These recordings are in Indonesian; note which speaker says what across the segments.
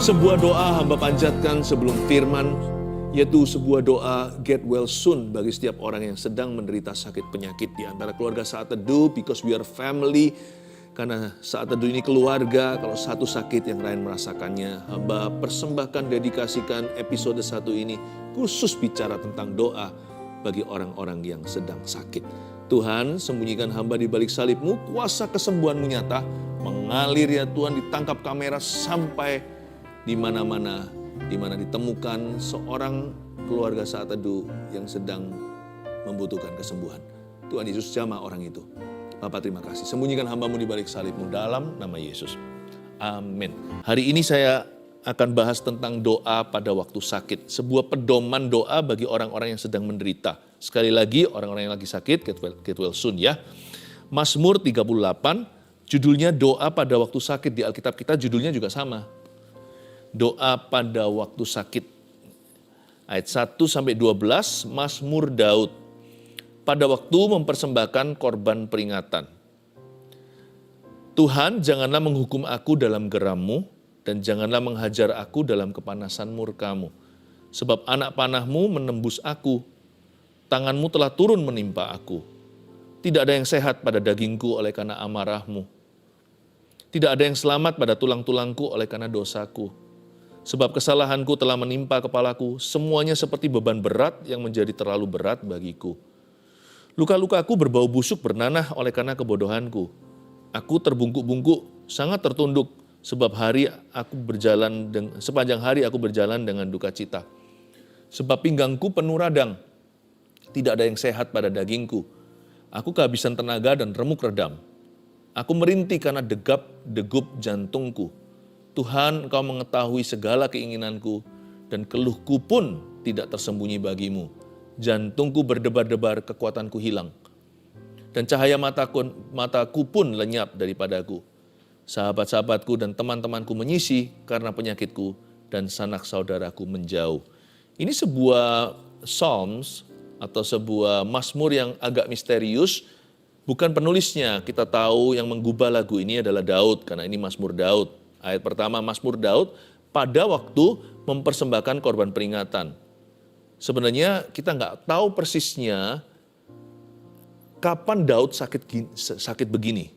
Speaker 1: Sebuah doa hamba panjatkan sebelum firman, yaitu sebuah doa get well soon bagi setiap orang yang sedang menderita sakit penyakit di antara keluarga Saat Teduh, because we are family. Karena Saat Teduh ini keluarga, kalau satu sakit yang lain merasakannya. Hamba persembahkan, dedikasikan episode 1 ini khusus bicara tentang doa bagi orang-orang yang sedang sakit. Tuhan, sembunyikan hamba di balik salib-Mu, kuasa kesembuhan-Mu nyata, mengalir ya Tuhan, ditangkap kamera sampai di mana-mana, di mana ditemukan seorang keluarga Saat Teduh yang sedang membutuhkan kesembuhan. Tuhan Yesus jamah orang itu. Bapa terima kasih, sembunyikan hamba-Mu di balik salib-Mu dalam nama Yesus. Amin. Hari ini saya akan bahas tentang doa pada waktu sakit. Sebuah pedoman doa bagi orang-orang yang sedang menderita. Sekali lagi, orang-orang yang lagi sakit, get well soon ya. Mazmur 38, judulnya doa pada waktu sakit. Di Alkitab kita judulnya juga sama. Doa pada waktu sakit. Ayat 1-12, Mazmur Daud. Pada waktu mempersembahkan korban peringatan. Tuhan, janganlah menghukum aku dalam geram-Mu, dan janganlah menghajar aku dalam kepanasan murka-Mu. Sebab anak panah-Mu menembus aku, tangan-Mu telah turun menimpa aku. Tidak ada yang sehat pada dagingku oleh karena amarah-Mu. Tidak ada yang selamat pada tulang-tulangku oleh karena dosaku. Sebab kesalahanku telah menimpa kepalaku, semuanya seperti beban berat yang menjadi terlalu berat bagiku. Luka-lukaku berbau busuk bernanah oleh karena kebodohanku. Aku terbungkuk-bungkuk, sangat tertunduk, sebab sepanjang hari aku berjalan dengan duka cita. Sebab pinggangku penuh radang, tidak ada yang sehat pada dagingku. Aku kehabisan tenaga dan remuk redam. Aku merintih karena degup jantungku. Tuhan, Engkau mengetahui segala keinginanku, dan keluhku pun tidak tersembunyi bagimu. Jantungku berdebar-debar, kekuatanku hilang. Dan cahaya mataku pun lenyap daripadaku. Sahabat-sahabatku dan teman-temanku menyisi karena penyakitku, dan sanak saudaraku menjauh. Ini sebuah Psalms atau sebuah Mazmur yang agak misterius. Bukan penulisnya, kita tahu yang menggubah lagu ini adalah Daud, karena ini Mazmur Daud. Ayat pertama, Mazmur Daud pada waktu mempersembahkan korban peringatan. Sebenarnya kita nggak tahu persisnya kapan Daud sakit begini.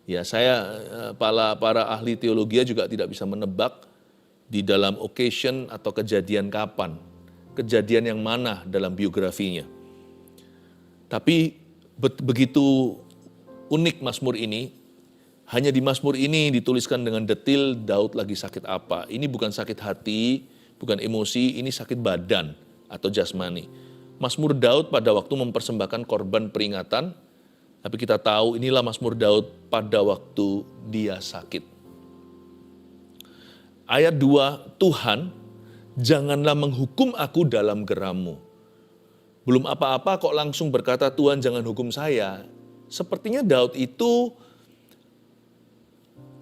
Speaker 1: Ya, para ahli teologi juga tidak bisa menebak di dalam occasion atau kejadian kapan. Kejadian yang mana dalam biografinya. Tapi begitu unik Mazmur ini. Hanya di Mazmur ini dituliskan dengan detail Daud lagi sakit apa. Ini bukan sakit hati, bukan emosi, ini sakit badan atau jasmani. Mazmur Daud pada waktu mempersembahkan korban peringatan, tapi kita tahu inilah Mazmur Daud pada waktu dia sakit. Ayat 2, Tuhan, janganlah menghukum aku dalam geram-Mu. Belum apa-apa kok langsung berkata, Tuhan jangan hukum saya. Sepertinya Daud itu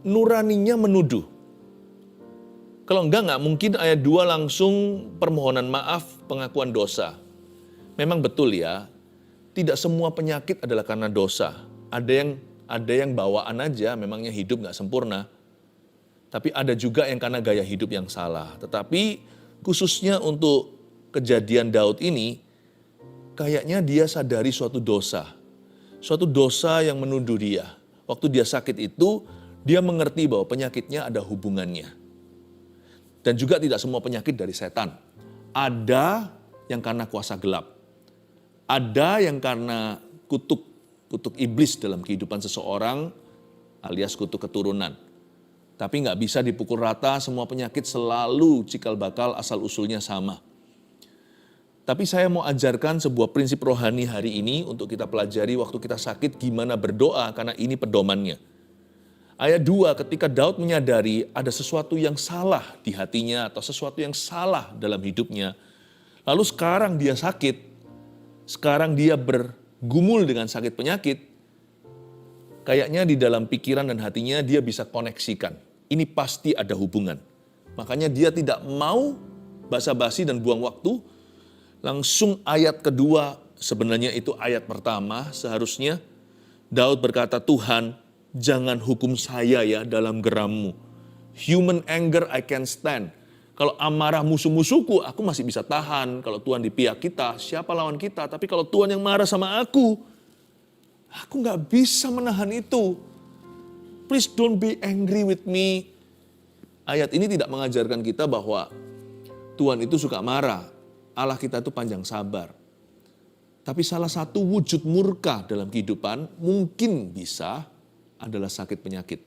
Speaker 1: nuraninya menuduh. Kalau enggak mungkin ayat 2 langsung permohonan maaf, pengakuan dosa. Memang betul ya, tidak semua penyakit adalah karena dosa. Ada yang bawaan aja, memangnya hidup nggak sempurna. Tapi ada juga yang karena gaya hidup yang salah. Tetapi khususnya untuk kejadian Daud ini, kayaknya dia sadari suatu dosa. Suatu dosa yang menuduh dia. Waktu dia sakit itu, dia mengerti bahwa penyakitnya ada hubungannya. Dan juga tidak semua penyakit dari setan. Ada yang karena kuasa gelap. Ada yang karena kutuk iblis dalam kehidupan seseorang alias kutuk keturunan. Tapi nggak bisa dipukul rata, semua penyakit selalu cikal bakal asal usulnya sama. Tapi saya mau ajarkan sebuah prinsip rohani hari ini untuk kita pelajari waktu kita sakit gimana berdoa karena ini pedomannya. Ayat 2, ketika Daud menyadari ada sesuatu yang salah di hatinya atau sesuatu yang salah dalam hidupnya. Lalu sekarang dia sakit, sekarang dia bergumul dengan sakit penyakit. Kayaknya di dalam pikiran dan hatinya dia bisa koneksikan. Ini pasti ada hubungan. Makanya dia tidak mau basa-basi dan buang waktu. Langsung ayat kedua, sebenarnya itu ayat pertama seharusnya. Daud berkata, Tuhan, jangan hukum saya ya dalam geram-Mu. Human anger I can stand. Kalau amarah musuh-musuhku, aku masih bisa tahan. Kalau Tuhan di pihak kita, siapa lawan kita? Tapi kalau Tuhan yang marah sama aku nggak bisa menahan itu. Please don't be angry with me. Ayat ini tidak mengajarkan kita bahwa Tuhan itu suka marah. Allah kita itu panjang sabar. Tapi salah satu wujud murka dalam kehidupan mungkin bisa adalah sakit penyakit.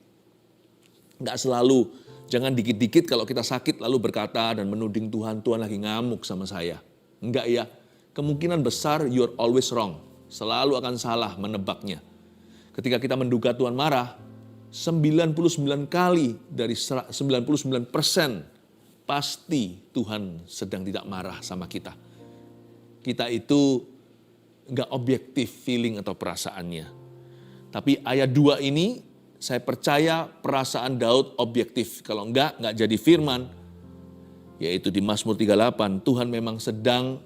Speaker 1: Nggak selalu. Jangan dikit-dikit kalau kita sakit lalu berkata dan menuding Tuhan, Tuhan lagi ngamuk sama saya. Enggak ya, kemungkinan besar you're always wrong. Selalu akan salah menebaknya. Ketika kita menduga Tuhan marah, 99 kali dari 99% pasti Tuhan sedang tidak marah sama kita. Kita itu enggak objektif feeling atau perasaannya. Tapi ayat 2 ini, saya percaya perasaan Daud objektif. Kalau enggak jadi firman. Yaitu di Mazmur 38, Tuhan memang sedang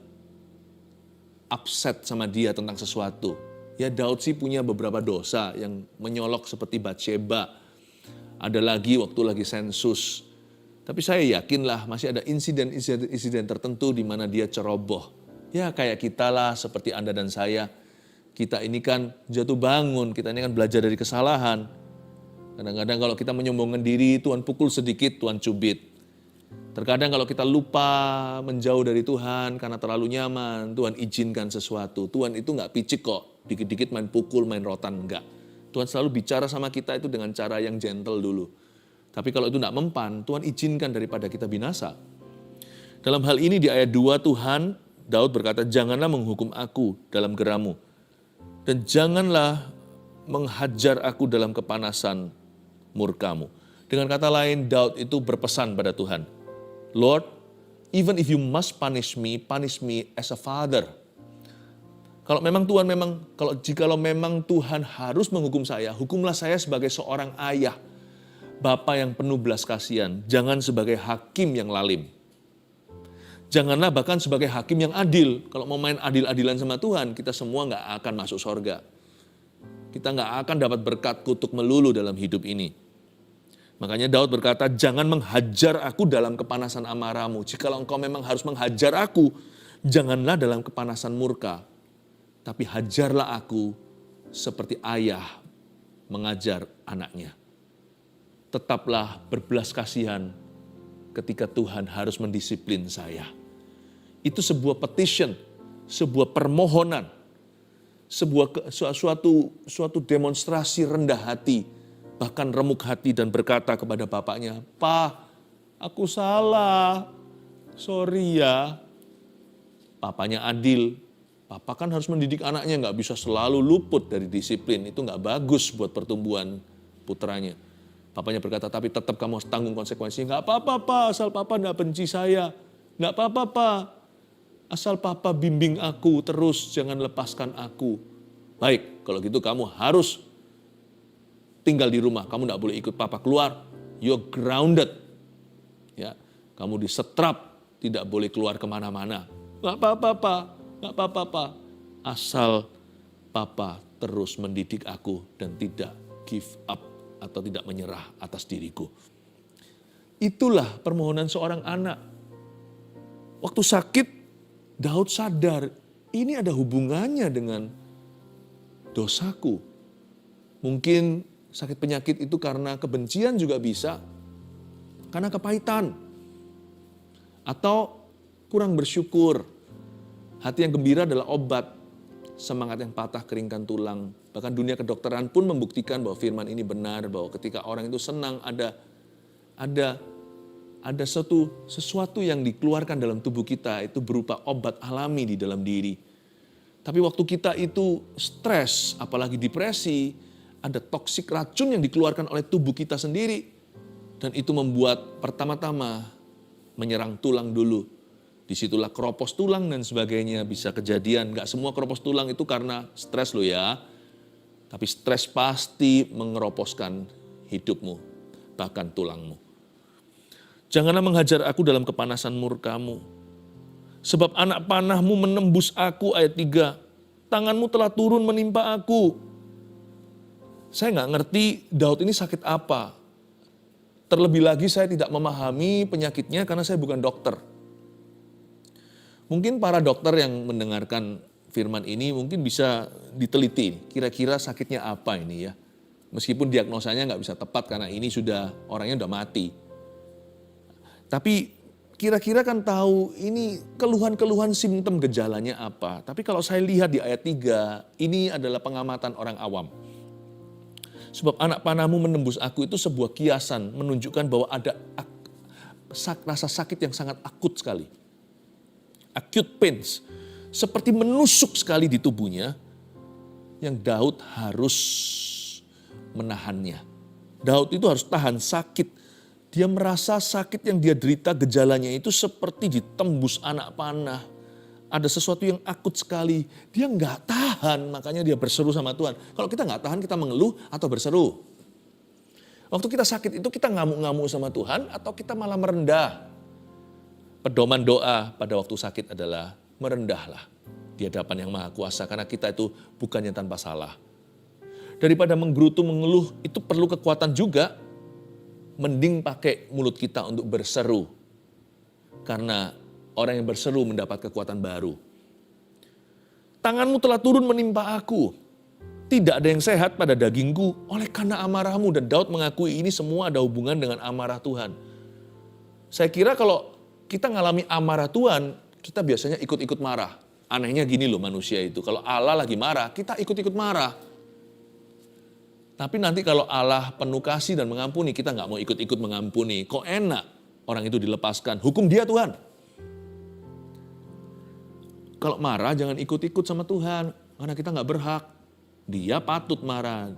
Speaker 1: upset sama dia tentang sesuatu. Ya Daud sih punya beberapa dosa yang menyolok seperti Batsheba. Ada lagi waktu lagi sensus. Tapi saya yakinlah masih ada insiden tertentu di mana dia ceroboh. Ya kayak kita lah, seperti Anda dan saya. Kita ini kan jatuh bangun, kita ini kan belajar dari kesalahan. Kadang-kadang kalau kita menyombongkan diri, Tuhan pukul sedikit, Tuhan cubit. Terkadang kalau kita lupa menjauh dari Tuhan karena terlalu nyaman, Tuhan izinkan sesuatu. Tuhan itu nggak picik kok, dikit-dikit main pukul, main rotan, enggak. Tuhan selalu bicara sama kita itu dengan cara yang gentle dulu. Tapi kalau itu nggak mempan, Tuhan izinkan daripada kita binasa. Dalam hal ini di ayat 2 Daud berkata, janganlah menghukum aku dalam geramu. Dan janganlah menghajar aku dalam kepanasan murkamu. Dengan kata lain, Daud itu berpesan pada Tuhan, Lord, even if you must punish me as a father. Kalau memang Tuhan harus menghukum saya, hukumlah saya sebagai seorang ayah, bapa yang penuh belas kasihan, jangan sebagai hakim yang lalim. Janganlah bahkan sebagai hakim yang adil. Kalau mau main adil-adilan sama Tuhan, kita semua nggak akan masuk surga. Kita nggak akan dapat berkat kutuk melulu dalam hidup ini. Makanya Daud berkata, jangan menghajar aku dalam kepanasan amarahmu. Jikalau engkau memang harus menghajar aku, janganlah dalam kepanasan murka. Tapi hajarlah aku seperti ayah mengajar anaknya. Tetaplah berbelas kasihan ketika Tuhan harus mendisiplin saya. Itu sebuah petition, sebuah permohonan, suatu demonstrasi rendah hati, bahkan remuk hati dan berkata kepada bapaknya, "Pa, aku salah, sorry ya." Papanya adil, papa kan harus mendidik anaknya, gak bisa selalu luput dari disiplin, itu gak bagus buat pertumbuhan putranya. Papanya berkata, tapi tetap kamu harus tanggung konsekuensinya. Gak apa-apa, Pa, asal papa gak benci saya. Gak apa-apa, Pa, asal papa bimbing aku terus, jangan lepaskan aku. Baik, kalau gitu kamu harus tinggal di rumah, kamu gak boleh ikut papa keluar, you're grounded. Ya, kamu disetrap, tidak boleh keluar kemana-mana. Gak apa-apa, Pa, gak apa-apa, Pa, asal papa terus mendidik aku dan tidak give up atau tidak menyerah atas diriku. Itulah permohonan seorang anak. Waktu sakit, Daud sadar, ini ada hubungannya dengan dosaku. Mungkin sakit penyakit itu karena kebencian juga bisa, karena kepahitan, atau kurang bersyukur. Hati yang gembira adalah obat, semangat yang patah keringkan tulang. Bahkan dunia kedokteran pun membuktikan bahwa firman ini benar, bahwa ketika orang itu senang ada sesuatu yang dikeluarkan dalam tubuh kita, itu berupa obat alami di dalam diri. Tapi waktu kita itu stres, apalagi depresi, ada toksik racun yang dikeluarkan oleh tubuh kita sendiri. Dan itu membuat pertama-tama menyerang tulang dulu. Disitulah keropos tulang dan sebagainya bisa kejadian. Gak semua keropos tulang itu karena stres lo ya. Tapi stres pasti mengeroposkan hidupmu, bahkan tulangmu. Janganlah menghajar aku dalam kepanasan murkamu. Sebab anak panahmu menembus aku, ayat 3. Tanganmu telah turun menimpa aku. Saya nggak ngerti Daud ini sakit apa. Terlebih lagi saya tidak memahami penyakitnya karena saya bukan dokter. Mungkin para dokter yang mendengarkan firman ini mungkin bisa diteliti, kira-kira sakitnya apa ini ya. Meskipun diagnosanya nggak bisa tepat karena ini orangnya udah mati. Tapi kira-kira kan tahu ini keluhan-keluhan simptom gejalanya apa. Tapi kalau saya lihat di ayat 3, ini adalah pengamatan orang awam. Sebab anak panahmu menembus aku itu sebuah kiasan menunjukkan bahwa ada rasa sakit yang sangat akut sekali. Acute pains. Seperti menusuk sekali di tubuhnya yang Daud harus menahannya. Daud itu harus tahan sakit. Dia merasa sakit yang dia derita gejalanya itu seperti ditembus anak panah. Ada sesuatu yang akut sekali. Dia nggak tahan, makanya dia berseru sama Tuhan. Kalau kita nggak tahan, kita mengeluh atau berseru. Waktu kita sakit itu kita ngamuk-ngamuk sama Tuhan atau kita malah merendah. Pedoman doa pada waktu sakit adalah merendahlah di hadapan Yang Maha Kuasa. Karena kita itu bukannya tanpa salah. Daripada menggerutu, mengeluh, itu perlu kekuatan juga. Mending pakai mulut kita untuk berseru. Karena orang yang berseru mendapat kekuatan baru. Tanganmu telah turun menimpa aku. Tidak ada yang sehat pada dagingku oleh karena amarahmu. Dan Daud mengakui ini semua ada hubungan dengan amarah Tuhan. Saya kira kalau kita ngalami amarah Tuhan, kita biasanya ikut-ikut marah. Anehnya gini loh manusia itu. Kalau Allah lagi marah, kita ikut-ikut marah. Tapi nanti kalau Allah penuh kasih dan mengampuni, kita nggak mau ikut-ikut mengampuni. Kok enak orang itu dilepaskan? Hukum dia Tuhan. Kalau marah jangan ikut-ikut sama Tuhan. Karena kita nggak berhak. Dia patut marah.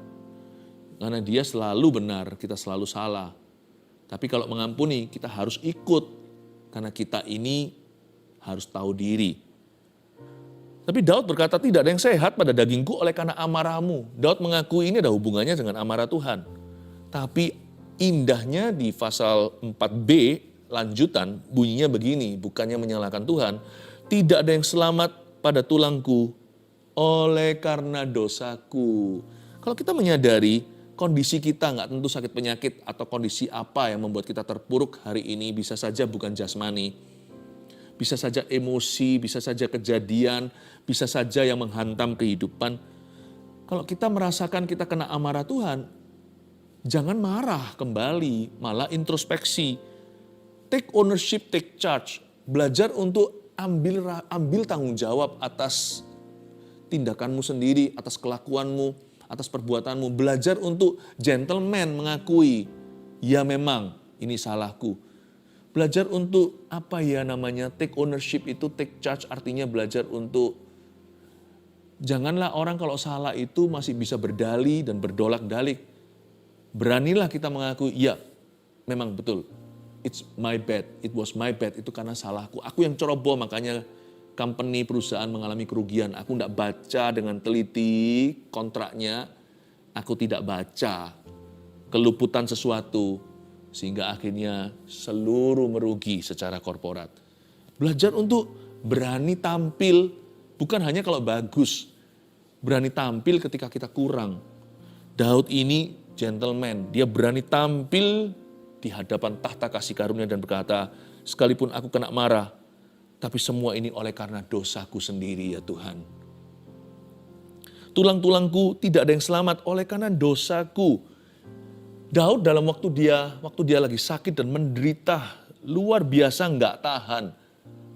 Speaker 1: Karena dia selalu benar, kita selalu salah. Tapi kalau mengampuni, kita harus ikut. Karena kita ini harus tahu diri. Tapi Daud berkata tidak ada yang sehat pada dagingku oleh karena amarahmu. Daud mengakui ini ada hubungannya dengan amarah Tuhan. Tapi indahnya di pasal 4b lanjutan bunyinya begini, bukannya menyalahkan Tuhan. Tidak ada yang selamat pada tulangku oleh karena dosaku. Kalau kita menyadari kondisi kita nggak tentu sakit penyakit atau kondisi apa yang membuat kita terpuruk hari ini bisa saja bukan jasmani. Bisa saja emosi, bisa saja kejadian, bisa saja yang menghantam kehidupan. Kalau kita merasakan kita kena amarah Tuhan, jangan marah kembali, malah introspeksi. Take ownership, take charge. Belajar untuk ambil tanggung jawab atas tindakanmu sendiri, atas kelakuanmu, atas perbuatanmu. Belajar untuk gentleman mengakui, ya memang ini salahku. Belajar untuk take ownership itu, take charge artinya belajar untuk janganlah orang kalau salah itu masih bisa berdalih dan berdolak-dalik. Beranilah kita mengakui, ya memang betul, it's my bad, it was my bad, itu karena salahku. Aku yang ceroboh makanya company, perusahaan mengalami kerugian. Aku tidak baca dengan teliti kontraknya, aku tidak baca keluputan sesuatu. Sehingga akhirnya seluruh merugi secara korporat. Belajar untuk berani tampil, bukan hanya kalau bagus. Berani tampil ketika kita kurang. Daud ini gentleman, dia berani tampil di hadapan tahta kasih karunia dan berkata, sekalipun aku kena marah, tapi semua ini oleh karena dosaku sendiri ya Tuhan. Tulang-tulangku tidak ada yang selamat oleh karena dosaku. Daud dalam waktu dia lagi sakit dan menderita luar biasa nggak tahan.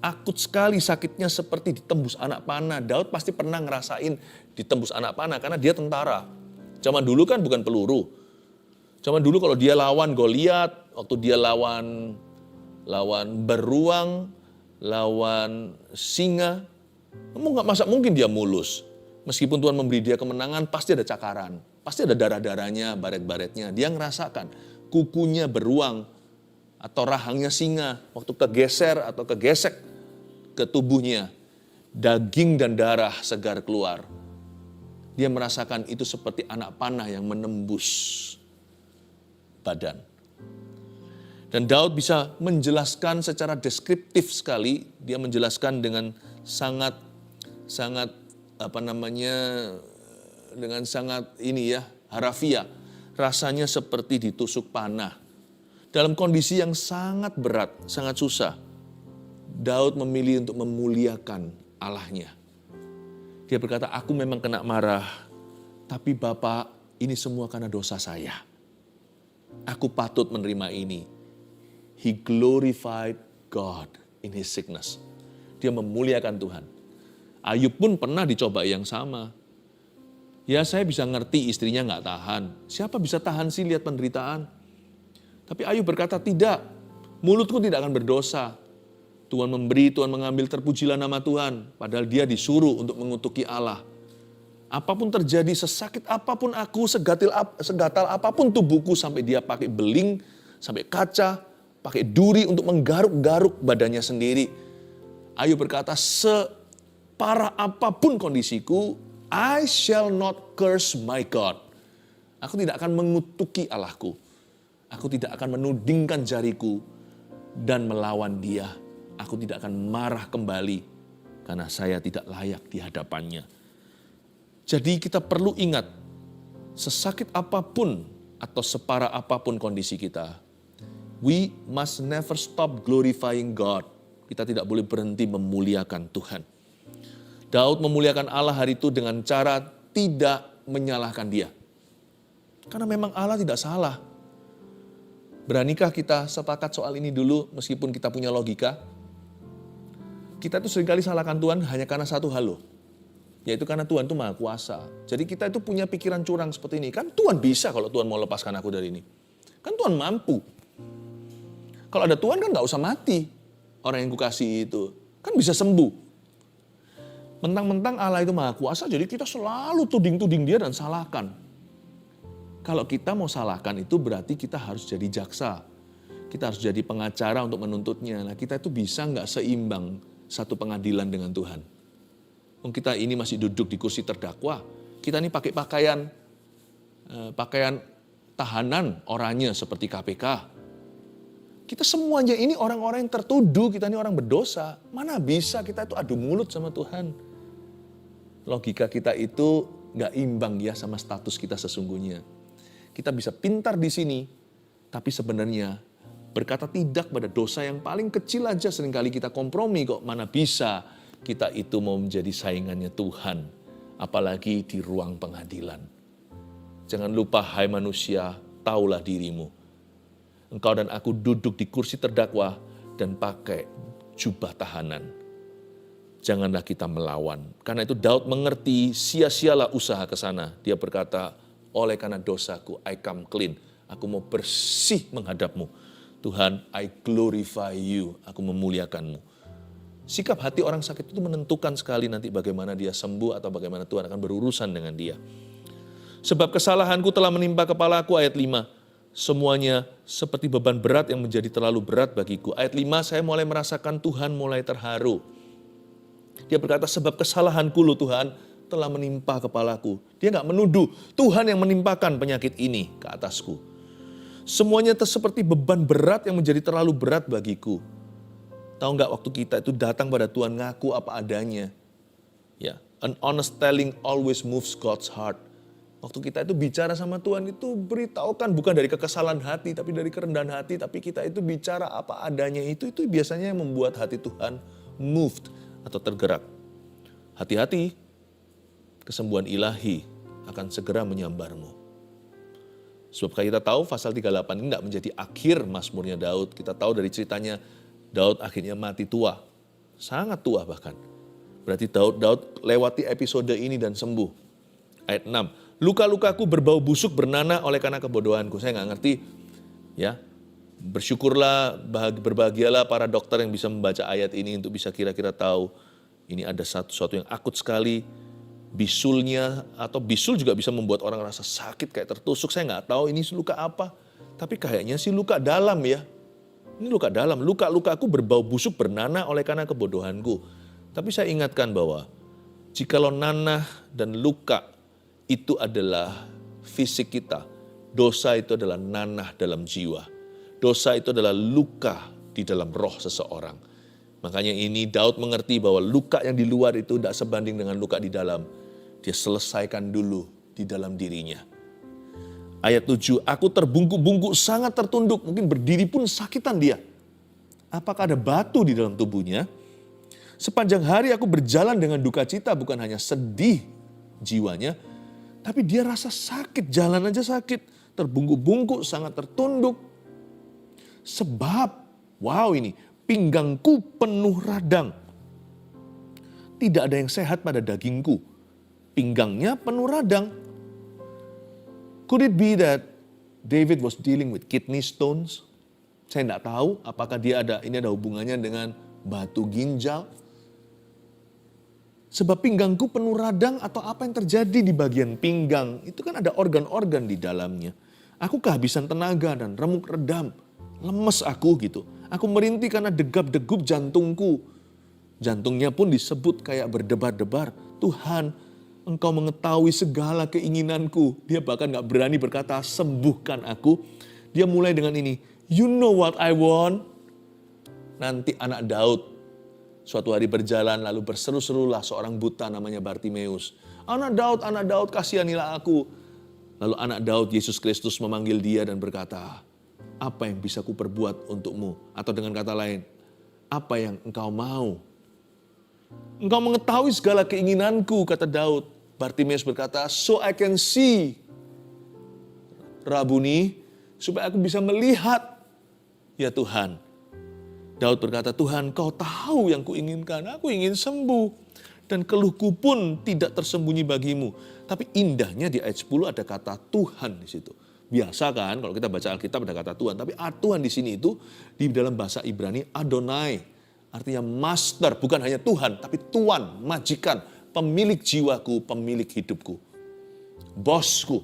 Speaker 1: Akut sekali sakitnya seperti ditembus anak panah. Daud pasti pernah ngerasain ditembus anak panah karena dia tentara. Zaman dulu kan bukan peluru. Zaman dulu kalau dia lawan Goliat, waktu dia lawan beruang, lawan singa, masa mungkin dia mulus. Meskipun Tuhan memberi dia kemenangan, pasti ada cakaran. Pasti ada darah-darahnya, baret-baretnya. Dia ngerasakan kukunya beruang atau rahangnya singa. Waktu kegeser atau kegesek ke tubuhnya, daging dan darah segar keluar. Dia merasakan itu seperti anak panah yang menembus badan. Dan Daud bisa menjelaskan secara deskriptif sekali. Dia menjelaskan dengan sangat dengan sangat harafiah. Rasanya seperti ditusuk panah. Dalam kondisi yang sangat berat, sangat susah, Daud memilih untuk memuliakan Allahnya. Dia berkata, aku memang kena marah, tapi Bapak, ini semua karena dosa saya. Aku patut menerima ini. He glorified God in his sickness. Dia memuliakan Tuhan. Ayub pun pernah dicoba yang sama. Ya saya bisa ngerti istrinya nggak tahan. Siapa bisa tahan sih lihat penderitaan? Tapi Ayub berkata, tidak, mulutku tidak akan berdosa. Tuhan memberi, Tuhan mengambil, terpujilah nama Tuhan. Padahal dia disuruh untuk mengutuki Allah. Apapun terjadi, sesakit apapun aku, segatal apapun tubuhku, sampai dia pakai beling, sampai kaca, pakai duri untuk menggaruk-garuk badannya sendiri. Ayub berkata, separah apapun kondisiku, I shall not curse my God. Aku tidak akan mengutuki Allahku. Aku tidak akan menudingkan jariku dan melawan dia. Aku tidak akan marah kembali karena saya tidak layak di hadapannya. Jadi kita perlu ingat, sesakit apapun atau separah apapun kondisi kita, we must never stop glorifying God. Kita tidak boleh berhenti memuliakan Tuhan. Daud memuliakan Allah hari itu dengan cara tidak menyalahkan dia. Karena memang Allah tidak salah. Beranikah kita sepakat soal ini dulu meskipun kita punya logika? Kita itu seringkali salahkan Tuhan hanya karena satu hal loh. Yaitu karena Tuhan itu maha kuasa. Jadi kita itu punya pikiran curang seperti ini. Kan Tuhan bisa kalau Tuhan mau lepaskan aku dari ini. Kan Tuhan mampu. Kalau ada Tuhan kan gak usah mati. Orang yang kukasihi itu. Kan bisa sembuh. Mentang-mentang Allah itu maha kuasa, jadi kita selalu tuding-tuding dia dan salahkan. Kalau kita mau salahkan itu berarti kita harus jadi jaksa. Kita harus jadi pengacara untuk menuntutnya. Nah kita itu bisa gak seimbang satu pengadilan dengan Tuhan. Kita ini masih duduk di kursi terdakwa. Kita ini pakai pakaian tahanan oranye seperti KPK. Kita semuanya ini orang-orang yang tertuduh, kita ini orang berdosa. Mana bisa kita itu adu mulut sama Tuhan. Logika kita itu gak imbang ya sama status kita sesungguhnya. Kita bisa pintar di sini, tapi sebenarnya berkata tidak pada dosa yang paling kecil aja seringkali kita kompromi kok. Mana bisa kita itu mau menjadi saingannya Tuhan. Apalagi di ruang pengadilan. Jangan lupa hai manusia, taulah dirimu. Engkau dan aku duduk di kursi terdakwa dan pakai jubah tahanan. Janganlah kita melawan. Karena itu Daud mengerti sia-sialah usaha ke sana. Dia berkata, oleh karena dosaku, I come clean. Aku mau bersih menghadapmu. Tuhan, I glorify you. Aku memuliakanmu. Sikap hati orang sakit itu menentukan sekali nanti bagaimana dia sembuh atau bagaimana Tuhan akan berurusan dengan dia. Sebab kesalahanku telah menimpa kepalaku, ayat 5. Semuanya seperti beban berat yang menjadi terlalu berat bagiku. Ayat 5, saya mulai merasakan Tuhan mulai terharu. Dia berkata, sebab kesalahanku loh Tuhan telah menimpa kepalaku. Dia gak menuduh, Tuhan yang menimpakan penyakit ini ke atasku. Semuanya seperti beban berat yang menjadi terlalu berat bagiku. Tahu gak waktu kita itu datang pada Tuhan ngaku apa adanya. Ya, an honest telling always moves God's heart. Waktu kita itu bicara sama Tuhan itu beritahukan bukan dari kekesalan hati tapi dari kerendahan hati. Tapi kita itu bicara apa adanya itu biasanya yang membuat hati Tuhan moved atau tergerak. Hati-hati, kesembuhan ilahi akan segera menyambarmu. Sebab kita tahu pasal 38 ini tidak menjadi akhir mazmurnya Daud. Kita tahu dari ceritanya Daud akhirnya mati tua. Sangat tua bahkan. Berarti Daud lewati episode ini dan sembuh. Ayat 6. Luka-lukaku berbau busuk bernanah oleh karena kebodohanku. Saya nggak ngerti. Ya, bersyukurlah, berbahagialah para dokter yang bisa membaca ayat ini untuk bisa kira-kira tahu. Ini ada sesuatu yang akut sekali. Bisulnya atau bisul juga bisa membuat orang rasa sakit kayak tertusuk. Saya nggak tahu ini luka apa. Tapi kayaknya sih luka dalam ya. Ini luka dalam. Luka-lukaku berbau busuk bernanah oleh karena kebodohanku. Tapi saya ingatkan bahwa jikalau nanah dan luka itu adalah fisik kita. Dosa itu adalah nanah dalam jiwa. Dosa itu adalah luka di dalam roh seseorang. Makanya ini Daud mengerti bahwa luka yang di luar itu tidak sebanding dengan luka di dalam. Dia selesaikan dulu di dalam dirinya. Ayat 7, aku terbungkuk-bungkuk sangat tertunduk, mungkin berdiri pun sakitan dia. Apakah ada batu di dalam tubuhnya? Sepanjang hari aku berjalan dengan duka cita, bukan hanya sedih jiwanya, tapi dia rasa sakit, jalan aja sakit. Terbungkuk-bungkuk, sangat tertunduk. Sebab, wow ini, pinggangku penuh radang. Tidak ada yang sehat pada dagingku. Pinggangnya penuh radang. Could it be that David was dealing with kidney stones? Saya tidak tahu apakah ini ada hubungannya dengan batu ginjal. Sebab pinggangku penuh radang atau apa yang terjadi di bagian pinggang. Itu kan ada organ-organ di dalamnya. Aku kehabisan tenaga dan remuk redam. Lemes aku gitu. Aku merintih karena degap-degup jantungku. Jantungnya pun disebut kayak berdebar-debar. Tuhan, Engkau mengetahui segala keinginanku. Dia bahkan gak berani berkata, sembuhkan aku. Dia mulai dengan ini, you know what I want. Nanti anak Daud suatu hari berjalan lalu berseru-serulah seorang buta namanya Bartimeus. Anak Daud, kasihanilah aku. Lalu anak Daud, Yesus Kristus memanggil dia dan berkata, apa yang bisa ku perbuat untukmu? Atau dengan kata lain, apa yang engkau mau? Engkau mengetahui segala keinginanku, kata Daud. Bartimeus berkata, so I can see. Rabuni, supaya aku bisa melihat. Ya Tuhan. Daud berkata, Tuhan, Kau tahu yang kuinginkan. Aku ingin sembuh. Dan keluhku pun tidak tersembunyi bagimu. Tapi indahnya di ayat 10 ada kata Tuhan di situ. Biasa kan kalau kita baca Alkitab ada kata Tuhan. Tapi Tuhan di sini itu di dalam bahasa Ibrani Adonai. Artinya master, bukan hanya Tuhan, tapi Tuan, majikan, pemilik jiwaku, pemilik hidupku. Bosku.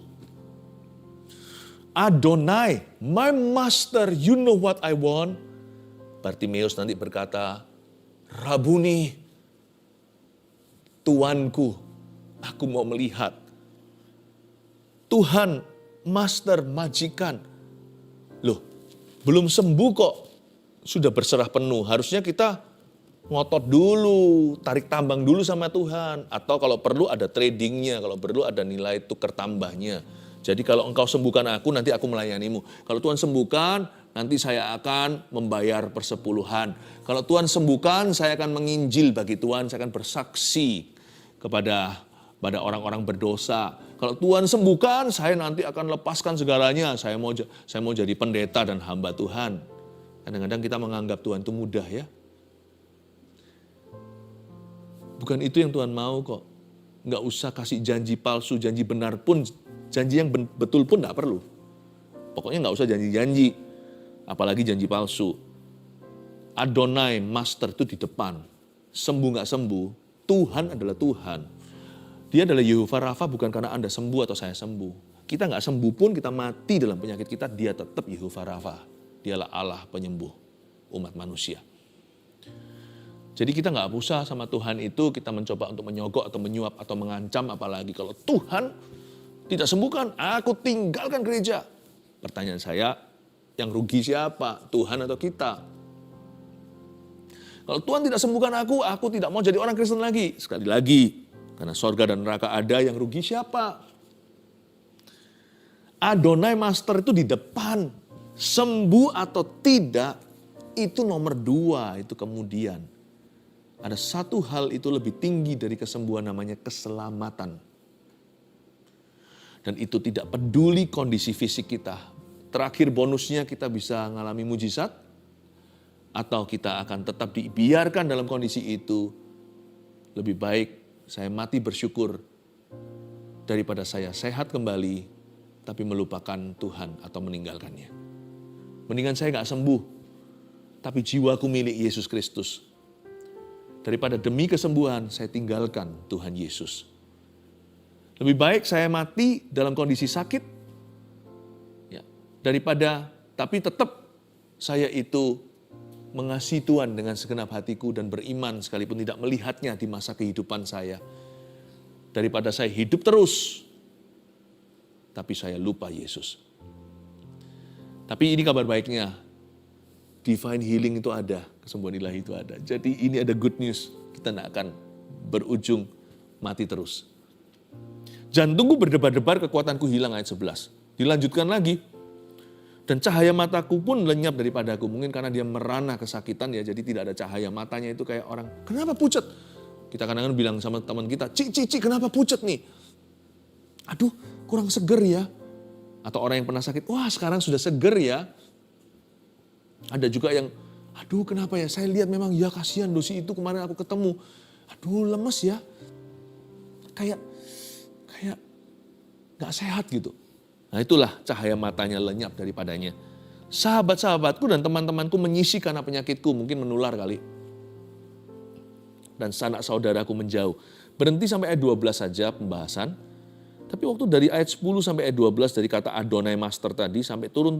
Speaker 1: Adonai, my master, you know what I want. Bartimeus nanti berkata, Rabuni, Tuanku, aku mau melihat. Tuhan, master, majikan. Loh, belum sembuh kok. Sudah berserah penuh, harusnya kita ngotot dulu, tarik tambang dulu sama Tuhan. Atau kalau perlu ada tradingnya, kalau perlu ada nilai tukar tambahnya. Jadi kalau engkau sembuhkan aku, nanti aku melayanimu. Kalau Tuhan sembuhkan, nanti saya akan membayar persepuluhan. Kalau Tuhan sembuhkan, saya akan menginjil bagi Tuhan, saya akan bersaksi kepada orang-orang berdosa. Kalau Tuhan sembuhkan, saya nanti akan lepaskan segalanya. Saya mau jadi pendeta dan hamba Tuhan. Kadang-kadang kita menganggap Tuhan itu mudah ya. Bukan itu yang Tuhan mau kok. Nggak usah kasih janji palsu, janji benar pun, janji yang betul pun nggak perlu. Pokoknya nggak usah janji-janji, apalagi janji palsu. Adonai, master itu di depan. Sembuh nggak sembuh, Tuhan adalah Tuhan. Dia adalah Yehovah Rafa bukan karena Anda sembuh atau saya sembuh. Kita nggak sembuh pun, kita mati dalam penyakit kita, dia tetap Yehovah Rafa. Dialah Allah penyembuh umat manusia. Jadi kita nggak usah sama Tuhan itu kita mencoba untuk menyogok atau menyuap atau mengancam, apalagi kalau Tuhan tidak sembuhkan, aku tinggalkan gereja. Pertanyaan saya, yang rugi siapa? Tuhan atau kita? Kalau Tuhan tidak sembuhkan aku tidak mau jadi orang Kristen lagi. Sekali lagi, karena sorga dan neraka ada, yang rugi siapa? Adonai Master itu di depan. Sembuh atau tidak, itu nomor 2, itu kemudian. Ada satu hal itu lebih tinggi dari kesembuhan, namanya keselamatan. Dan itu tidak peduli kondisi fisik kita. Terakhir bonusnya kita bisa mengalami mujizat, atau kita akan tetap dibiarkan dalam kondisi itu. Lebih baik saya mati bersyukur daripada saya sehat kembali, tapi melupakan Tuhan atau meninggalkannya. Mendingan saya gak sembuh, tapi jiwaku milik Yesus Kristus. Daripada demi kesembuhan, saya tinggalkan Tuhan Yesus. Lebih baik saya mati dalam kondisi sakit, ya, daripada, tapi tetap saya itu mengasihi Tuhan dengan segenap hatiku dan beriman sekalipun tidak melihatnya di masa kehidupan saya. Daripada saya hidup terus, tapi saya lupa Yesus. Tapi ini kabar baiknya, divine healing itu ada, kesembuhan ilahi itu ada. Jadi ini ada good news, kita tidak akan berujung mati terus. Jantungku berdebar-debar, kekuatanku hilang, ayat 11. Dilanjutkan lagi. Dan cahaya mataku pun lenyap daripadaku. Mungkin karena dia merana kesakitan ya, jadi tidak ada cahaya. Matanya itu kayak orang, kenapa pucat? Kita kadang-kadang bilang sama teman kita, Cik, kenapa pucat nih? Aduh, kurang seger ya. Atau orang yang pernah sakit, wah sekarang sudah seger ya. Ada juga yang, aduh kenapa ya, saya lihat memang ya kasihan dosi itu kemarin aku ketemu. Aduh lemes ya. Kayak gak sehat gitu. Nah itulah cahaya matanya lenyap daripadanya. Sahabat-sahabatku dan teman-temanku menyisi karena penyakitku, mungkin menular kali. Dan sanak saudaraku menjauh. Berhenti sampai ayat 12 saja pembahasan. Tapi waktu dari ayat 10 sampai ayat 12 dari kata Adonai Master tadi sampai turun.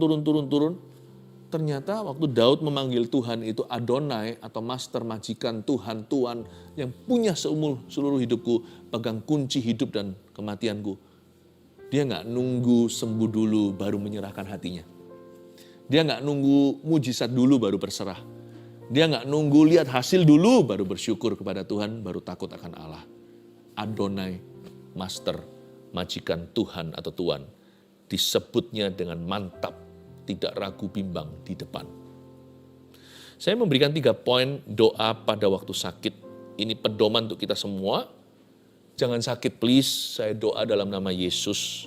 Speaker 1: Ternyata waktu Daud memanggil Tuhan itu Adonai atau Master, majikan, Tuhan, Tuan yang punya seluruh hidupku, pegang kunci hidup dan kematianku. Dia gak nunggu sembuh dulu baru menyerahkan hatinya. Dia gak nunggu mujizat dulu baru berserah. Dia gak nunggu lihat hasil dulu baru bersyukur kepada Tuhan, baru takut akan Allah. Adonai, Master, majikan, Tuhan atau Tuan. Disebutnya dengan mantap, tidak ragu bimbang di depan. Saya memberikan 3 poin doa pada waktu sakit. Ini pedoman untuk kita semua. Jangan sakit please, saya doa dalam nama Yesus.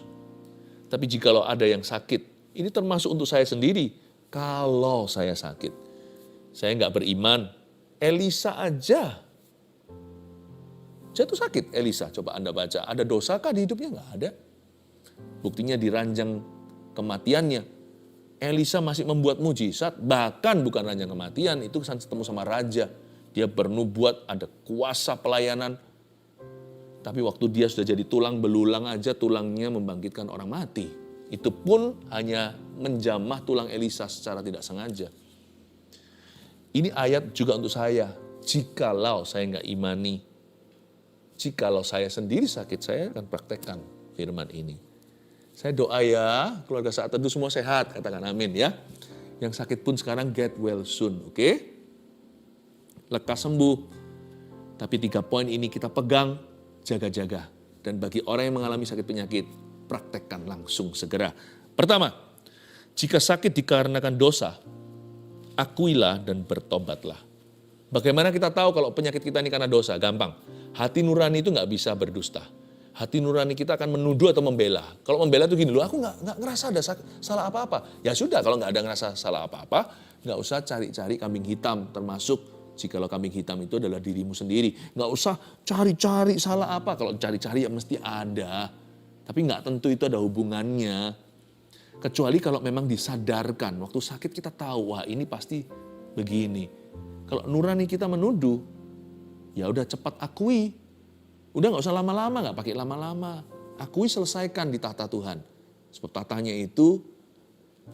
Speaker 1: Tapi jikalau ada yang sakit, ini termasuk untuk saya sendiri. Kalau saya sakit, saya nggak beriman. Elisa aja jatuh sakit. Elisa, coba Anda baca. Ada dosakah di hidupnya? Nggak ada. Buktinya di ranjang kematiannya. Elisa masih membuat mujizat, bahkan bukan ranjang kematian, itu ketemu sama raja. Dia bernubuat, ada kuasa pelayanan. Tapi waktu dia sudah jadi tulang belulang aja, tulangnya membangkitkan orang mati. Itu pun hanya menjamah tulang Elisa secara tidak sengaja. Ini ayat juga untuk saya. Jikalau saya nggak imani, jikalau saya sendiri sakit, saya akan praktekkan firman ini. Saya doa ya, keluarga Saat Teduh semua sehat, katakan amin ya. Yang sakit pun sekarang get well soon, oke? Lekas sembuh. Tapi 3 poin ini kita pegang, jaga-jaga. Dan bagi orang yang mengalami sakit penyakit, praktekkan langsung segera. Pertama, jika sakit dikarenakan dosa, akuilah dan bertobatlah. Bagaimana kita tahu kalau penyakit kita ini karena dosa? Gampang. Hati nurani itu nggak bisa berdusta. Hati nurani kita akan menuduh atau membela. Kalau membela itu gini loh, aku nggak ngerasa ada salah apa-apa. Ya sudah, kalau nggak ada ngerasa salah apa-apa, nggak usah cari-cari kambing hitam, termasuk jikalau kambing hitam itu adalah dirimu sendiri. Nggak usah cari-cari salah apa. Kalau cari-cari ya mesti ada. Tapi nggak tentu itu ada hubungannya. Kecuali kalau memang disadarkan. Waktu sakit kita tahu, wah ini pasti begini. Kalau nurani kita menuduh, ya udah cepat akui. Udah nggak usah lama-lama, nggak pakai lama-lama. Akui, selesaikan di tahta Tuhan. Sebab tahtanya itu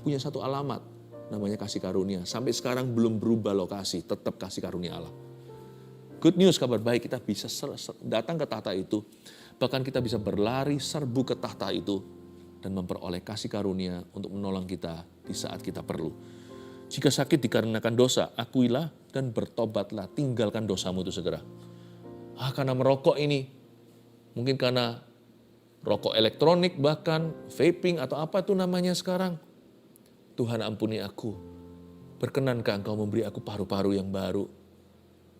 Speaker 1: punya satu alamat. Namanya kasih karunia. Sampai sekarang belum berubah lokasi, tetap kasih karunia Allah. Good news, kabar baik, kita bisa datang ke tahta itu. Bahkan kita bisa berlari serbu ke tahta itu. Dan memperoleh kasih karunia untuk menolong kita di saat kita perlu. Jika sakit dikarenakan dosa, akuilah dan bertobatlah. Tinggalkan dosamu itu segera. Karena merokok ini. Mungkin karena rokok elektronik bahkan, vaping atau apa itu namanya sekarang. Tuhan ampuni aku. Berkenankah Engkau memberi aku paru-paru yang baru?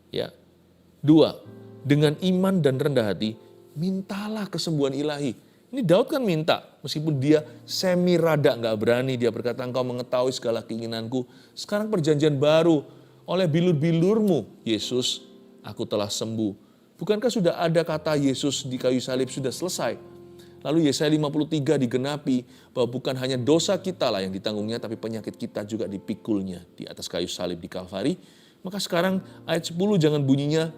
Speaker 1: Ya. 2, dengan iman dan rendah hati, mintalah kesembuhan ilahi. Ini Daud kan minta, meskipun dia semi rada gak berani, dia berkata Engkau mengetahui segala keinginanku. Sekarang perjanjian baru, oleh bilur-bilurmu, Yesus, aku telah sembuh. Bukankah sudah ada kata Yesus di kayu salib sudah selesai? Lalu Yesaya 53 digenapi bahwa bukan hanya dosa kita lah yang ditanggungnya, tapi penyakit kita juga dipikulnya di atas kayu salib di Kalvari. Maka sekarang ayat 10 jangan bunyinya,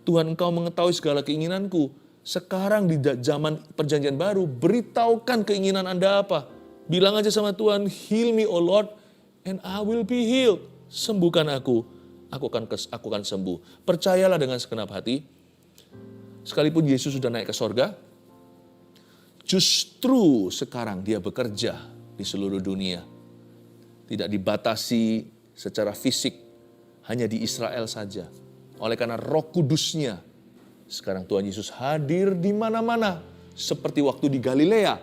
Speaker 1: Tuhan Engkau mengetahui segala keinginanku. Sekarang di zaman perjanjian baru, beritahukan keinginan Anda apa. Bilang aja sama Tuhan, heal me O Lord and I will be healed. Sembuhkan aku akan sembuh. Percayalah dengan segenap hati. Sekalipun Yesus sudah naik ke sorga, justru sekarang dia bekerja di seluruh dunia. Tidak dibatasi secara fisik, hanya di Israel saja. Oleh karena Roh Kudusnya, sekarang Tuhan Yesus hadir di mana-mana. Seperti waktu di Galilea,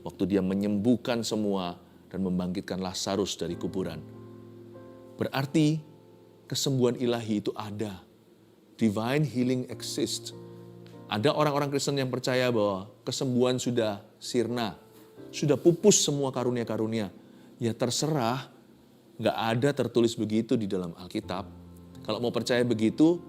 Speaker 1: waktu dia menyembuhkan semua dan membangkitkan Lazarus dari kuburan. Berarti kesembuhan ilahi itu ada. Divine healing exists. Ada orang-orang Kristen yang percaya bahwa kesembuhan sudah sirna, sudah pupus semua karunia-karunia. Ya terserah, nggak ada tertulis begitu di dalam Alkitab. Kalau mau percaya begitu,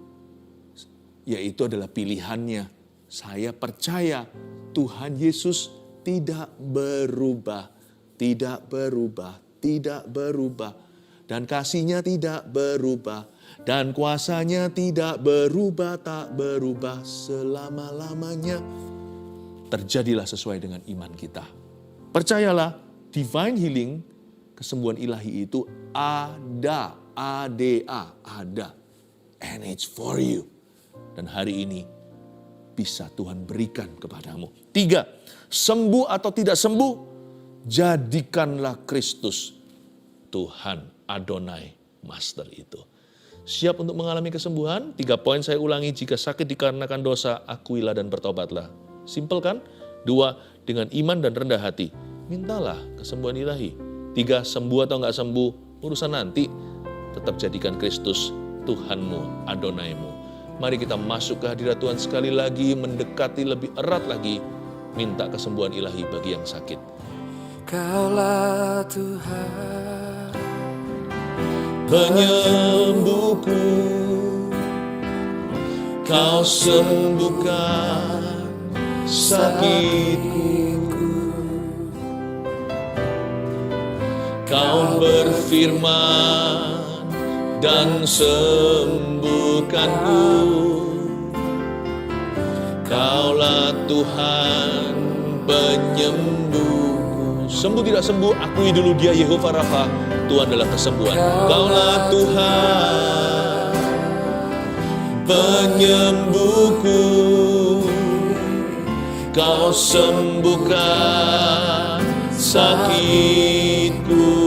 Speaker 1: ya itu adalah pilihannya. Saya percaya Tuhan Yesus tidak berubah, tidak berubah, tidak berubah. Dan kasih-Nya tidak berubah. Dan kuasa-Nya tidak berubah, tak berubah selama-lamanya. Terjadilah sesuai dengan iman kita. Percayalah, divine healing, kesembuhan ilahi itu ada. A-D-A, ada. And it's for you. Dan hari ini bisa Tuhan berikan kepadamu. 3, sembuh atau tidak sembuh, jadikanlah Kristus Tuhan Adonai Master itu. Siap untuk mengalami kesembuhan? 3 poin saya ulangi. Jika sakit dikarenakan dosa, akuilah dan bertobatlah. Simpel kan? 2, dengan iman dan rendah hati, mintalah kesembuhan ilahi. 3, sembuh atau enggak sembuh, urusan nanti. Tetap jadikan Kristus Tuhanmu, Adonaimu. Mari kita masuk ke hadirat Tuhan sekali lagi, mendekati lebih erat lagi, minta kesembuhan ilahi bagi yang sakit.
Speaker 2: Kaulah Tuhan,
Speaker 1: Penyembuhku, Kau sembuhkan sakitku. Kau berfirman dan sembuhkanku. Kaulah Tuhan penyembuhku. Sembuh tidak sembuh, akui dulu Dia Yehova Rafa, Tuhan adalah kesembuhan. Kaulah Tuhan penyembuhku. Kau sembuhkan sakitku.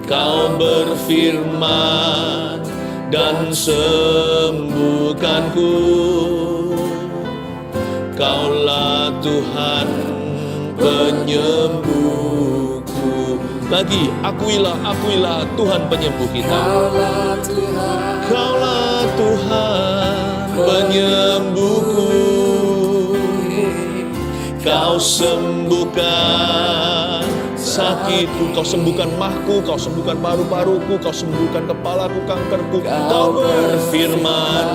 Speaker 1: Kau berfirman dan sembuhkanku. Kaulah Tuhan penyembuhku. Lagi, akuilah Tuhan penyembuh kita. Kaulah Tuhan penyembuhku. Kau sembuhkan sakitku, Kau sembuhkan mahku, Kau sembuhkan paru-paruku, Kau sembuhkan kepalaku, kankerku. Kau berfirman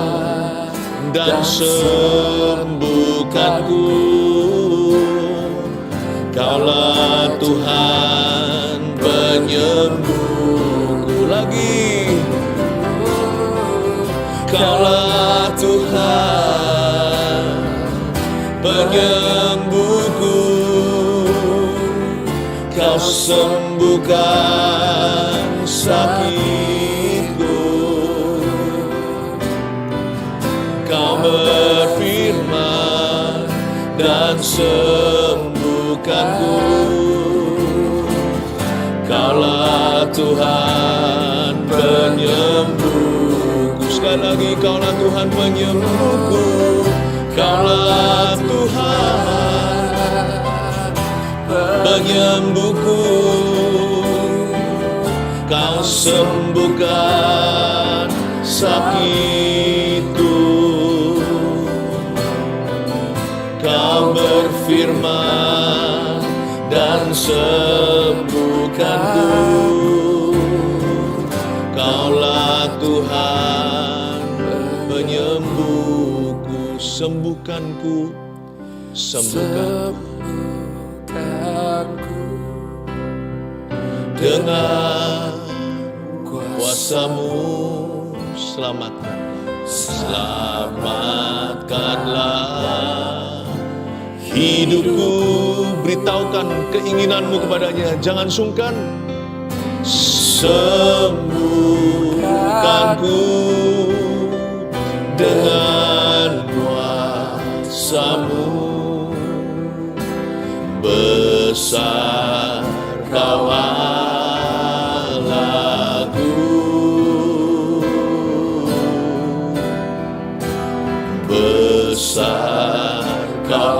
Speaker 1: dan sembuhkanku. Kaulah Tuhan penyembuhku. Lagi, Kaulah Tuhan penyembuhku. Kau sembuhkan sakitku. Kau berfirman dan sembuhkanku. Kaulah Tuhan penyembuhku. Sekali lagi, Kaulah Tuhan penyembuhku. Kaulah Tuhan penyembuhku. Kau sembuhkan sakitku. Kau berfirman dan sembuhkanku. Kaulah Tuhan penyembuhku. Sembuhkanku, sembuhkanku. Dengan kuasa-Mu selamatkanlah hidupku. Beritahukan keinginan-Mu kepadanya, jangan sungkan. Sembuhkanku dengan kuasa-Mu. Besar Kau Allahku, besar Kau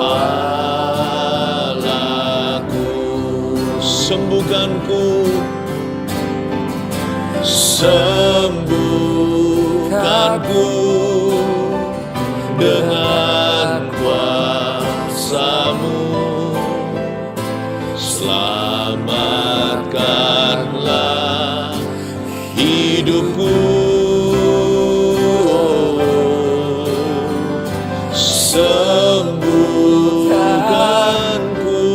Speaker 1: sembuhkanku, sembuhkanku dengan kuasa-Mu. Selamatkanlah hidupku, sembuhkanku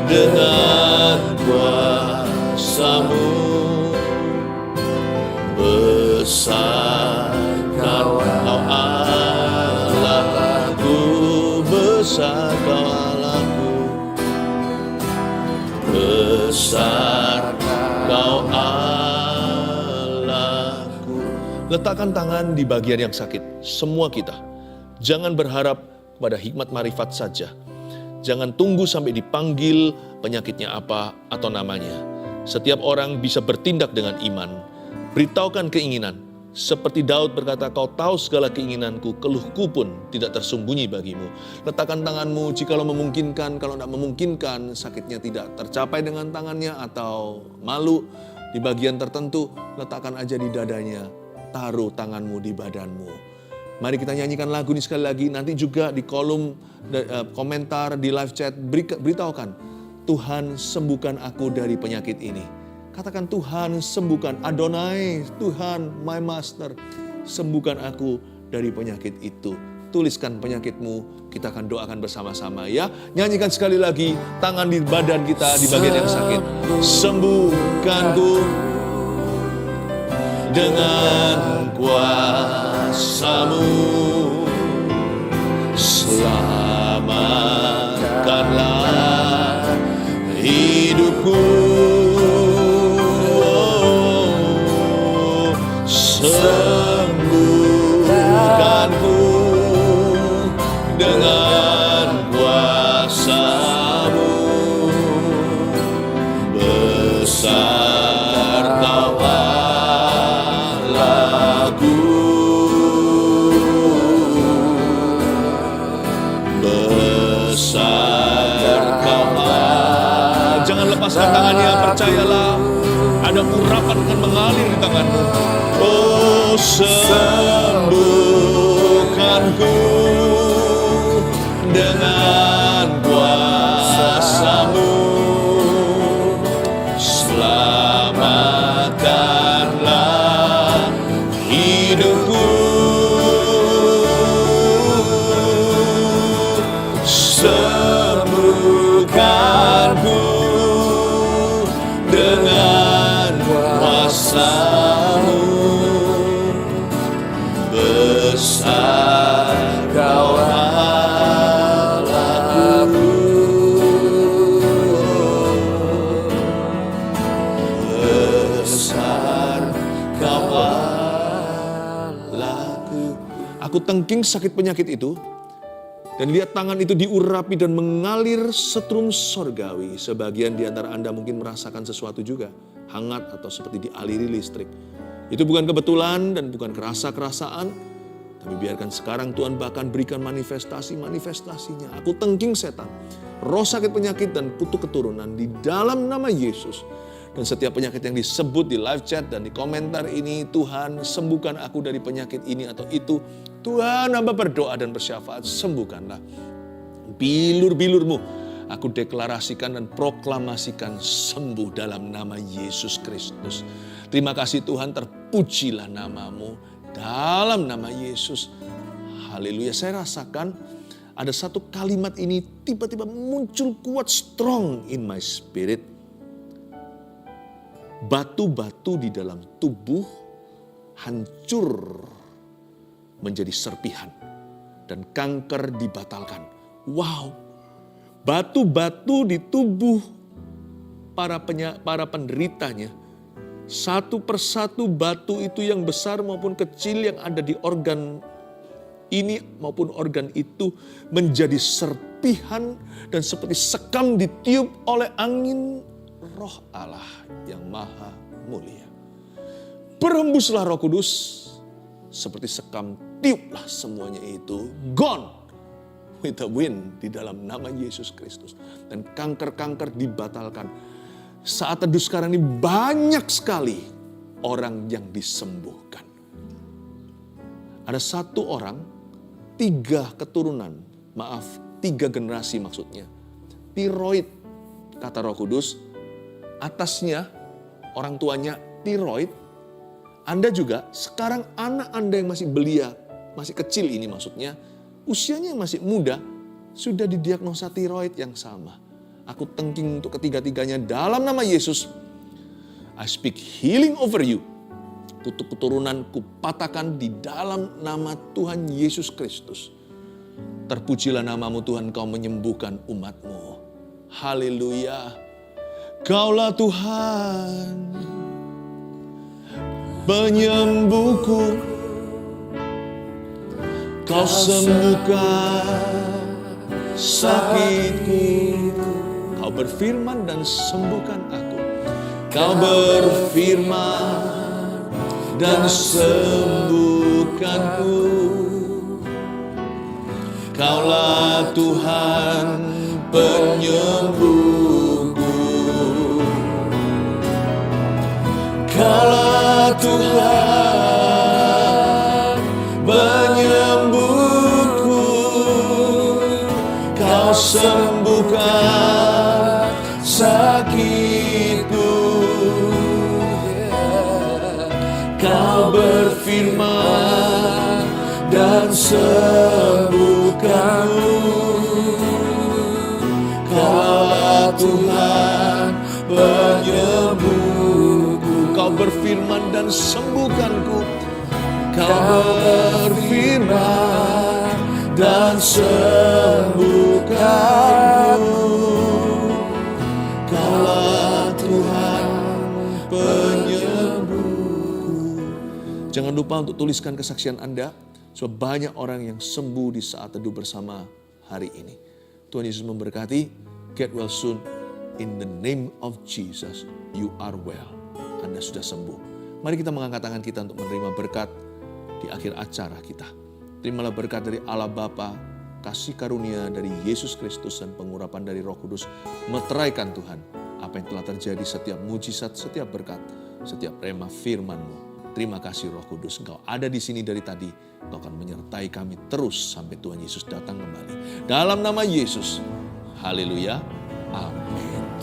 Speaker 1: dengan kuasa-Mu. Besar Kau Allahku, besar Kau Allahku, besar Kau Allahku. Letakkan tangan di bagian yang sakit, semua kita. Jangan berharap pada hikmat marifat saja. Jangan tunggu sampai dipanggil penyakitnya apa atau namanya. Setiap orang bisa bertindak dengan iman. Beritahukan keinginan. Seperti Daud berkata, Kau tahu segala keinginanku, keluhku pun tidak tersembunyi bagimu. Letakkan tanganmu jikalau memungkinkan, kalau tidak memungkinkan, sakitnya tidak tercapai dengan tangannya atau malu di bagian tertentu, letakkan aja di dadanya, taruh tanganmu di badanmu. Mari kita nyanyikan lagu ini sekali lagi, nanti juga di kolom komentar di live chat, beritahukan, Tuhan sembuhkan aku dari penyakit ini. Katakan, Tuhan sembuhkan, Adonai, Tuhan my master, sembuhkan aku dari penyakit itu. Tuliskan penyakitmu, kita akan doakan bersama-sama ya. Nyanyikan sekali lagi, tangan di badan kita, di bagian yang sakit. Sembuhkanku dengan kuasa-Mu. Selamatkanlah hidupku. Sembuhkanku dengan kuasa-Mu. Besar Kau Allahku, besar Kau Allah. Jangan lepaskan tangannya, percayalah. Ada urapan akan mengalir di tanganmu. Oh, sembuhkanku dengan kuasa-Mu. Selamatkanlah hidupku. Sembuhkanku dengan kuasa-Mu. Besar Kau Allahku, besar Kau Allahku. Aku tengking sakit penyakit itu, dan lihat tangan itu diurapi dan mengalir setrum sorgawi. Sebagian di antara Anda mungkin merasakan sesuatu juga, hangat atau seperti dialiri listrik. Itu bukan kebetulan dan bukan kerasa-kerasaan, tapi biarkan sekarang Tuhan bahkan berikan manifestasinya. Aku tengking setan, roh sakit penyakit dan kutuk keturunan di dalam nama Yesus. Dan setiap penyakit yang disebut di live chat dan di komentar ini, Tuhan sembuhkan aku dari penyakit ini atau itu. Tuhan, hamba berdoa dan bersyafaat, sembuhkanlah bilur-bilurmu. Aku deklarasikan dan proklamasikan sembuh dalam nama Yesus Kristus. Terima kasih Tuhan, terpujilah nama-Mu dalam nama Yesus. Haleluya. Saya rasakan ada satu kalimat ini tiba-tiba muncul kuat, strong in my spirit. Batu-batu di dalam tubuh hancur menjadi serpihan dan kanker dibatalkan. Wow, batu-batu di tubuh para penderitanya, satu persatu batu itu yang besar maupun kecil yang ada di organ ini maupun organ itu menjadi serpihan dan seperti sekam ditiup oleh angin Roh Allah yang maha mulia. Berembuslah Roh Kudus seperti sekam, tiuplah semuanya itu, gone with the wind di dalam nama Yesus Kristus. Dan kanker-kanker dibatalkan. saat teduh sekarang ini banyak sekali orang yang disembuhkan. Ada satu orang, 3 keturunan, 3 generasi maksudnya. Tiroid, kata Roh Kudus, atasnya orang tuanya tiroid. Anda juga, sekarang anak Anda yang masih belia, masih kecil ini maksudnya, usianya masih muda, sudah didiagnosa tiroid yang sama. Aku tengking untuk ketiga-tiganya dalam nama Yesus. I speak healing over you. Tutup keturunan kupatahkan di dalam nama Tuhan Yesus Kristus. Terpujilah namamu Tuhan, kau menyembuhkan umatmu. Haleluya. Kaulah Tuhan, penyembuhku. Kau sembuhkan sakitku. Kau berfirman dan sembuhkan aku. Kau berfirman dan sembuhkanku. Kaulah Tuhan penyembuhku. Kaulah Tuhan penyembuhku. Kau sembuhkan sakitku. Kau berfirman dan sembuhkanku. Kaulah Tuhan penyembuhku. Kau berfirman dan sembuhkanku. Kau berfirman dan sembuhkanku. Kaulah Tuhan penyembuhku. Jangan lupa untuk tuliskan kesaksian Anda. Sebab banyak orang yang sembuh di saat teduh bersama hari ini. Tuhan Yesus memberkati. Get well soon. In the name of Jesus, you are well. Anda sudah sembuh. Mari kita mengangkat tangan kita untuk menerima berkat di akhir acara kita. Terimalah berkat dari Allah Bapa, kasih karunia dari Yesus Kristus dan pengurapan dari Roh Kudus. Meteraikan Tuhan apa yang telah terjadi, setiap mujizat, setiap berkat, setiap rema firman-Mu. Terima kasih Roh Kudus, Engkau ada di sini dari tadi. Engkau akan menyertai kami terus sampai Tuhan Yesus datang kembali. Dalam nama Yesus, haleluya, amin.